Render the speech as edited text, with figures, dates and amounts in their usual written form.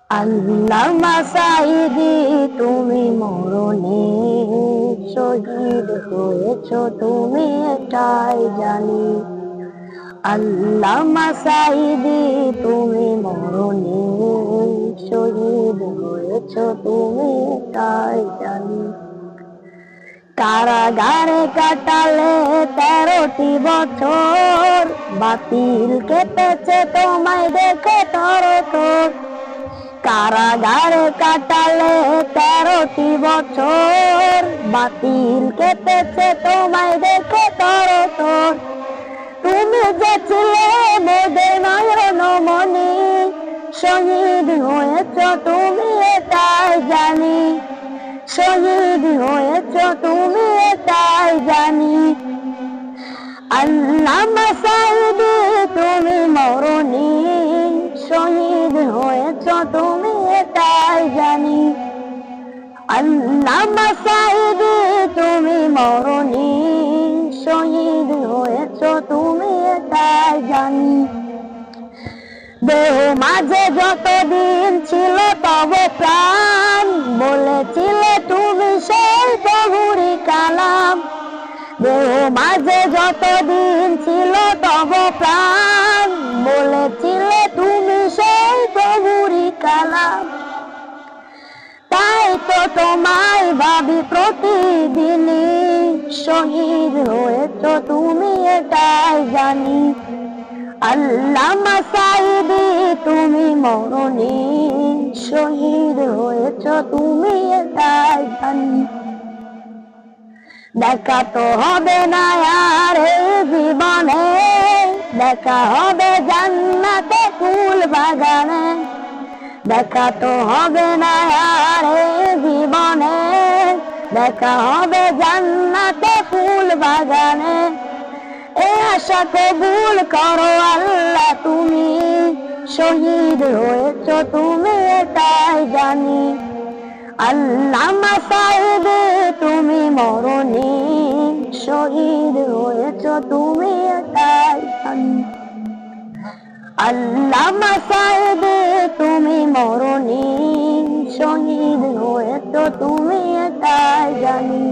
আল্লামা সাঈদী তুমি মরণে শহীদ হয়েছ, তুমি এটাই জানি। আল্লামা সাঈদী তুমি মরণে শহীদ হয়েছ, তুমি এটাই জানি। কারাগারে কাটালে 13টি বছর, বাতিল কেটেছে তোমায় দেখে তরতর। কারাগারে কাটালে 13টি বছর, বাতিল কেটেছে তোমায় দেখে তরতর। তুমি যে ছিলে মোদের নয়নমণি, শহীদ হয়েছ তুমি এটাই জানি। শহীদ হয়েছ তুমি এটাই জানি। আল্লামা সাঈদী তুমি মরণি শহীদ হয়েছ, তুমি এটাই জানি। আল্লামা সাঈদী তুমি মরণি শহীদ হয়েছ, তুমি এটাই জানি। দেহ মাঝে যতদিন ছিল তব প্রাণ, বলেছিলে তুমি সেই প্রভুরই কালাম। দেহ মাঝে যতদিন ছিল তব প্রাণ, বলেছিলে তুমি সেই প্রভুরই কালাম। তাই তো তোমায় ভাবি প্রতিদিনই, শহীদ হয়েছ তুমি এটাই জানি। আল্লামা সাঈদী তুমি মরণি শহীদ হয়েছ, তুমি এটাই জানি। দেখা তো হবে না আর এই জীবনে, দেখা হবে জান্নাতে ফুল বাগানে। দেখা তো হবে না আর এই জীবনে, দেখা হবে জান্নাতে ফুল বাগানে। এ আশা কবুল করো আল্লাহ তুমি, শহীদ হয়েছ তুমি এটাই জানি। আল্লামা সাঈদী তুমি মরণি শহীদ হয়েছ, তুমি এটাই জানি। আল্লামা সাঈদী তুমি মরণি শহীদ হয়েছ, তুমি এটাই জানি।